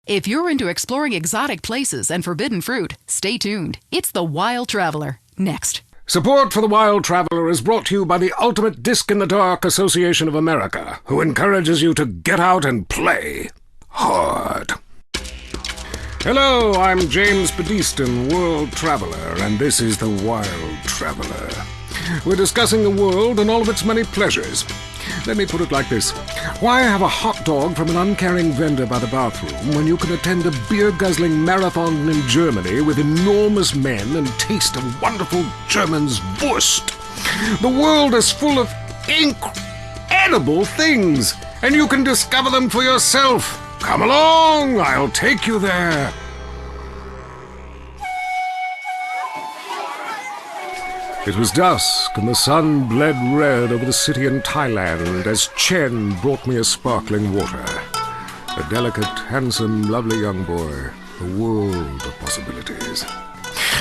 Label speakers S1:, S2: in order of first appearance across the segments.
S1: If you're into exploring exotic places and forbidden fruit, stay tuned. It's The Wild Traveler. Next.
S2: Support for The Wild Traveler is brought to you by the Ultimate Disc in the Dark Association of America, who encourages you to get out and play hard. Hello, I'm James Pedeston, World Traveler, and this is The Wild Traveler. We're discussing the world and all of its many pleasures. Let me put it like this. Why have a hot dog from an uncaring vendor by the bathroom when you can attend a beer-guzzling marathon in Germany with enormous men and taste a wonderful German's Wurst? The world is full of incredible things, and you can discover them for yourself. Come along, I'll take you there. It was dusk, and the sun bled red over the city in Thailand as Chen brought me a sparkling water. A delicate, handsome, lovely young boy. A world of possibilities.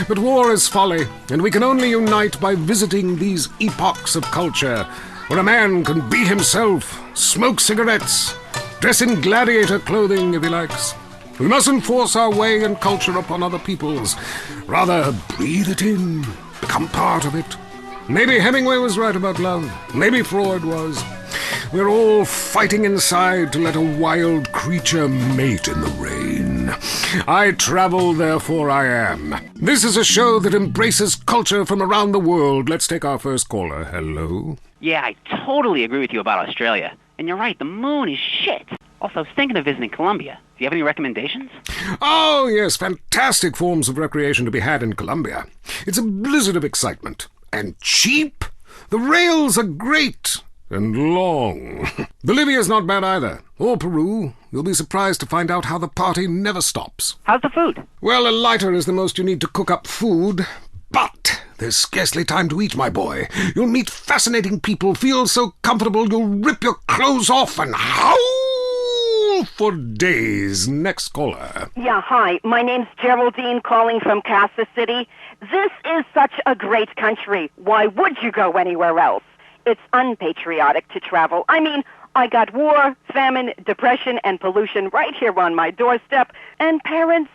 S2: But war is folly, and we can only unite by visiting these epochs of culture, where a man can be himself, smoke cigarettes, dress in gladiator clothing if he likes. We mustn't force our way and culture upon other people's. Rather, breathe it in. Become part of it. Maybe Hemingway was right about love. Maybe Freud was. We're all fighting inside to let a wild creature mate in the rain. I travel, therefore I am. This is a show that embraces culture from around the world. Let's take our first caller. Hello?
S3: Yeah, I totally agree with you about Australia. And you're right, the moon is shit. Also, I was thinking of visiting Colombia. Do you have any recommendations?
S2: Oh, yes, fantastic forms of recreation to be had in Colombia. It's a blizzard of excitement. And cheap. The rails are great. And long. Bolivia's not bad either. Or Peru. You'll be surprised to find out how the party never stops.
S3: How's the food?
S2: Well, a lighter is the most you need to cook up food. But there's scarcely time to eat, my boy. You'll meet fascinating people, feel so comfortable you'll rip your clothes off and howl for days. Next caller.
S4: Yeah, hi. My name's Geraldine, calling from Kansas City. This is such a great country. Why would you go anywhere else? It's unpatriotic to travel. I mean, I got war, famine, depression, and pollution right here on my doorstep. And parents,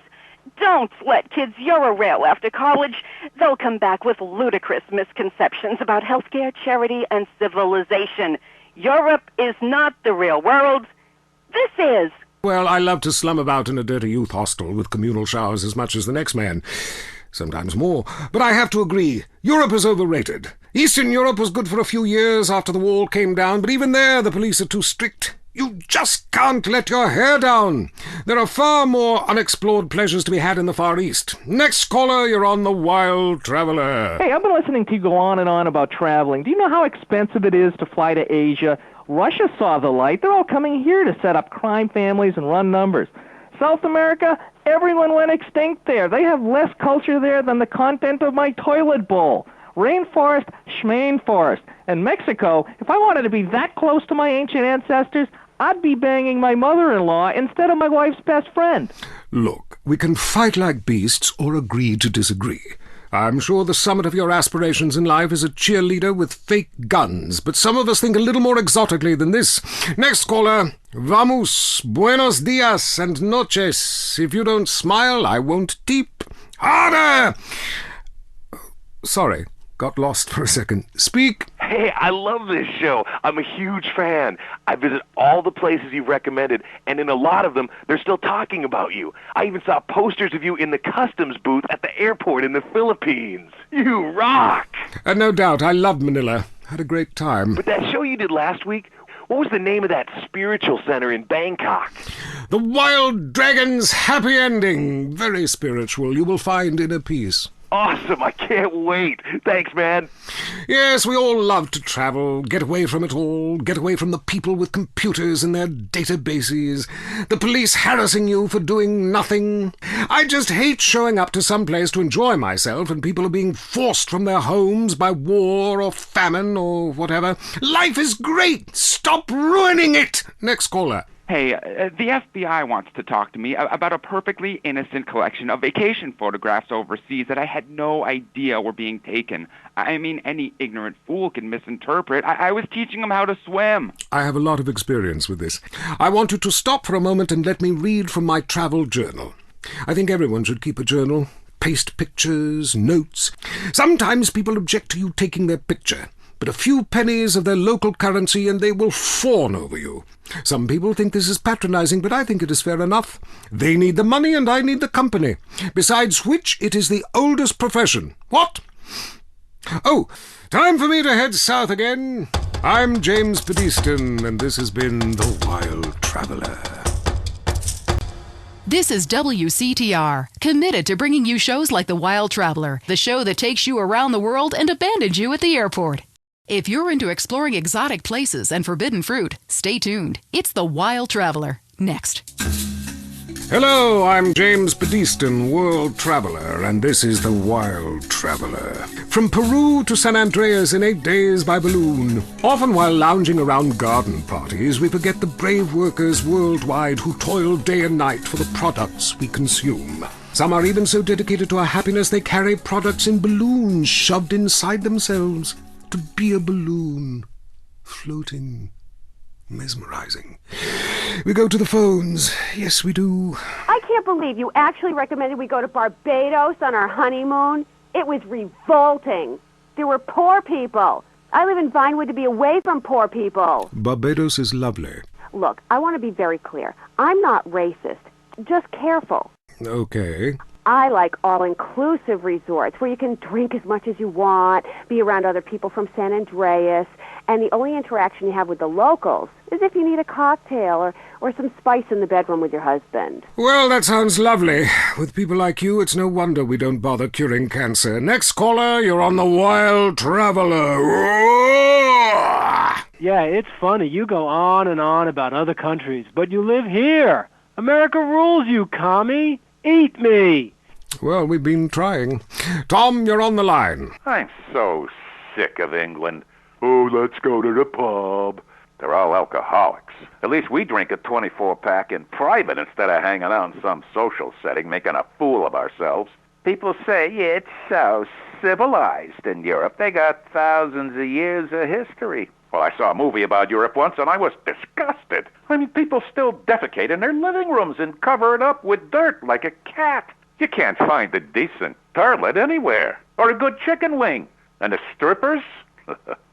S4: don't let kids Eurorail after college. They'll come back with ludicrous misconceptions about healthcare, charity, and civilization. Europe is not the real world. This is.
S2: Well, I love to slum about in a dirty youth hostel with communal showers as much as the next man. Sometimes more. But I have to agree, Europe is overrated. Eastern Europe was good for a few years after the wall came down, but even there the police are too strict. You just can't let your hair down. There are far more unexplored pleasures to be had in the Far East. Next caller, you're on The Wild Traveler.
S5: Hey, I've been listening to you go on and on about traveling. Do you know how expensive it is to fly to Asia? Russia saw the light. They're all coming here to set up crime families and run numbers. South America, everyone went extinct there. They have less culture there than the content of my toilet bowl. Rainforest, schmain forest. And Mexico, if I wanted to be that close to my ancient ancestors, I'd be banging my mother-in-law instead of my wife's best friend.
S2: Look, we can fight like beasts or agree to disagree. I'm sure the summit of your aspirations in life is a cheerleader with fake guns, but some of us think a little more exotically than this. Next caller. Vamos, buenos dias and noches. If you don't smile, I won't tip. Harder! Sorry, got lost for a second. Speak.
S6: Hey, I love this show. I'm a huge fan. I visit all the places you've recommended, and in a lot of them, they're still talking about you. I even saw posters of you in the customs booth at the airport in the Philippines. You rock!
S2: No doubt, I loved Manila. Had a great time.
S6: But that show you did last week, what was the name of that spiritual center in Bangkok?
S2: The Wild Dragon's Happy Ending. Very spiritual. You will find inner peace.
S6: Awesome, I can't wait. Thanks, man.
S2: Yes, we all love to travel, get away from it all, get away from the people with computers and their databases, the police harassing you for doing nothing. I just hate showing up to some place to enjoy myself and people are being forced from their homes by war or famine or whatever. Life is great. Stop ruining it. Next caller.
S7: Hey, the FBI wants to talk to me about a perfectly innocent collection of vacation photographs overseas that I had no idea were being taken. I mean, any ignorant fool can misinterpret. I was teaching them how to swim.
S2: I have a lot of experience with this. I want you to stop for a moment and let me read from my travel journal. I think everyone should keep a journal. Paste pictures, notes. Sometimes people object to you taking their picture, but a few pennies of their local currency and they will fawn over you. Some people think this is patronizing, but I think it is fair enough. They need the money and I need the company. Besides which, it is the oldest profession. What? Oh, time for me to head south again. I'm James Pedeston, and this has been The Wild Traveler.
S1: This is WCTR, committed to bringing you shows like The Wild Traveler, the show that takes you around the world and abandons you at the airport. If you're into exploring exotic places and forbidden fruit, stay tuned. It's The Wild Traveler. Next.
S2: Hello, I'm James Pedeston, World Traveler, and this is The Wild Traveler. From Peru to San Andreas in 8 days by balloon. Often while lounging around garden parties, we forget the brave workers worldwide who toil day and night for the products we consume. Some are even so dedicated to our happiness they carry products in balloons shoved inside themselves. To be a balloon, floating, mesmerizing. We go to the phones. Yes, we do.
S8: I can't believe you actually recommended we go to Barbados on our honeymoon. It was revolting. There were poor people. I live in Vinewood to be away from poor people.
S2: Barbados is lovely.
S8: Look, I want to be very clear. I'm not racist. Just careful.
S2: Okay.
S8: I like all-inclusive resorts where you can drink as much as you want, be around other people from San Andreas, and the only interaction you have with the locals is if you need a cocktail or some spice in the bedroom with your husband.
S2: Well, that sounds lovely. With people like you, it's no wonder we don't bother curing cancer. Next caller, you're on The Wild Traveler.
S9: Yeah, it's funny. You go on and on about other countries, but you live here. America rules, you commie. Eat me.
S2: Well, we've been trying. Tom, you're on the line.
S6: I'm so sick of England. Oh, let's go to the pub. They're all alcoholics. At least we drink a 24-pack in private instead of hanging out in some social setting making a fool of ourselves. People say it's so civilized in Europe. They got thousands of years of history. Well, I saw a movie about Europe once, and I was disgusted. I mean, people still defecate in their living rooms and cover it up with dirt like a cat. You can't find a decent toilet anywhere, or a good chicken wing. And the strippers?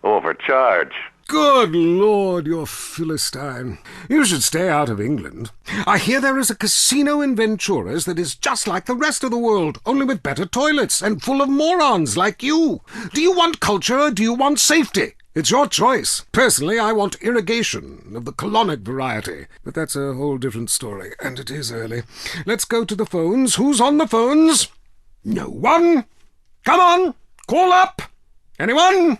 S6: Overcharge.
S2: Good Lord, you're Philistine. You should stay out of England. I hear there is a casino in Ventura's that is just like the rest of the world, only with better toilets and full of morons like you. Do you want culture or do you want safety? It's your choice. Personally, I want irrigation of the colonic variety. But that's a whole different story, and it is early. Let's go to the phones. Who's on the phones? No one? Come on, call up. Anyone?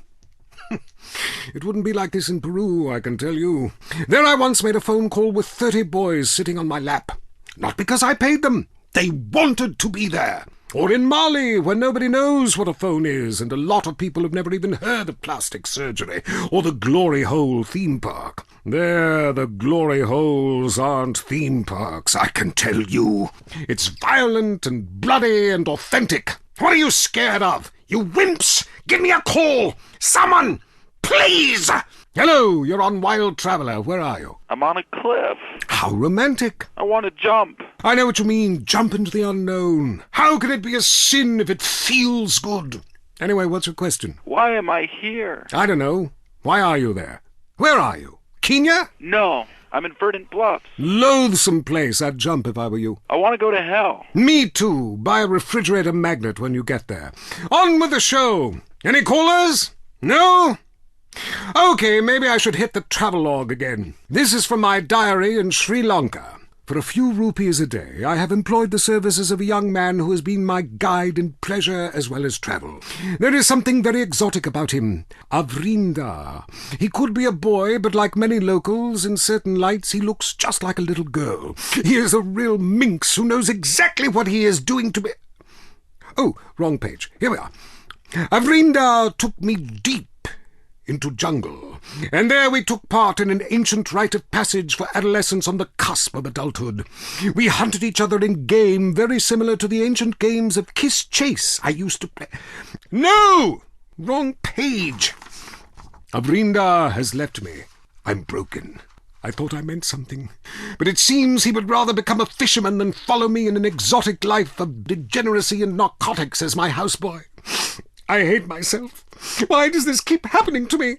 S2: It wouldn't be like this in Peru, I can tell you. There I once made a phone call with 30 boys sitting on my lap. Not because I paid them. They wanted to be there. Or in Mali, where nobody knows what a phone is, and a lot of people have never even heard of plastic surgery, or the Glory Hole theme park. There, the Glory Holes aren't theme parks, I can tell you. It's violent and bloody and authentic. What are you scared of? You wimps! Give me a call! Someone! Please! Hello, you're on Wild Traveler. Where are you?
S10: I'm on a cliff.
S2: How romantic.
S10: I want to jump.
S2: I know what you mean. Jump into the unknown. How can it be a sin if it feels good? Anyway, what's your question?
S10: Why am I here?
S2: I don't know. Why are you there? Where are you? Kenya?
S10: No, I'm in Verdant Bluffs.
S2: Loathsome place. I'd jump if I were you.
S10: I want to go to hell.
S2: Me too. Buy a refrigerator magnet when you get there. On with the show. Any callers? No? Okay, maybe I should hit the travelogue again. This is from my diary in Sri Lanka. For a few rupees a day, I have employed the services of a young man who has been my guide in pleasure as well as travel. There is something very exotic about him. Avrinda. He could be a boy, but like many locals, in certain lights he looks just like a little girl. He is a real minx who knows exactly what he is doing to me. Oh, wrong page. Here we are. Avrinda took me deep into jungle, and there we took part in an ancient rite of passage for adolescents on the cusp of adulthood. We hunted each other in game very similar to the ancient games of Kiss Chase I used to play. No! Wrong page. Avrinda has left me. I'm broken. I thought I meant something, but it seems he would rather become a fisherman than follow me in an exotic life of degeneracy and narcotics as my houseboy. I hate myself. Why does this keep happening to me?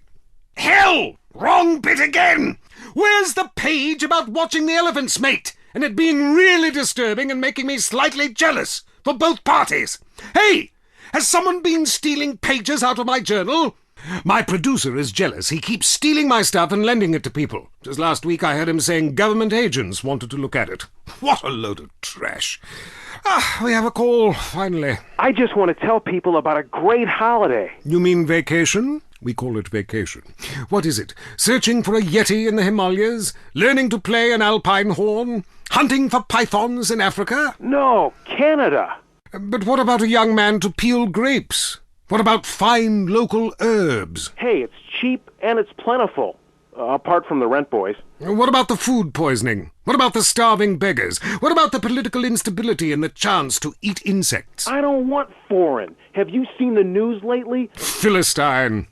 S2: Hell! Wrong bit again! Where's the page about watching the elephants mate, and it being really disturbing and making me slightly jealous for both parties? Hey! Has someone been stealing pages out of my journal? My producer is jealous. He keeps stealing my stuff and lending it to people. Just last week I heard him saying government agents wanted to look at it. What a load of trash. We have a call, finally.
S6: I just want to tell people about a great holiday.
S2: You mean vacation? We call it vacation. What is it? Searching for a yeti in the Himalayas? Learning to play an alpine horn? Hunting for pythons in Africa?
S6: No, Canada.
S2: But what about a young man to peel grapes? What about fine local herbs?
S6: Hey, it's cheap and it's plentiful. Apart from the rent boys.
S2: What about the food poisoning? What about the starving beggars? What about the political instability and the chance to eat insects?
S6: I don't want foreign. Have you seen the news lately?
S2: Philistine.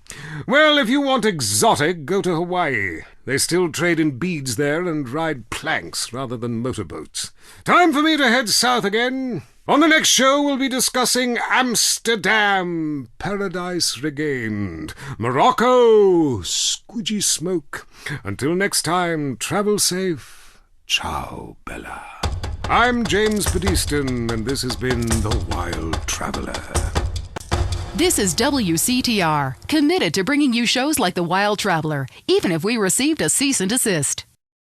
S2: Well, if you want exotic, go to Hawaii. They still trade in beads there and ride planks rather than motorboats. Time for me to head south again. On the next show, we'll be discussing Amsterdam, Paradise Regained, Morocco, squidgy smoke. Until next time, travel safe. Ciao, Bella. I'm James Pedeston, and this has been The Wild Traveler.
S1: This is WCTR, committed to bringing you shows like The Wild Traveler, even if we received a cease and desist.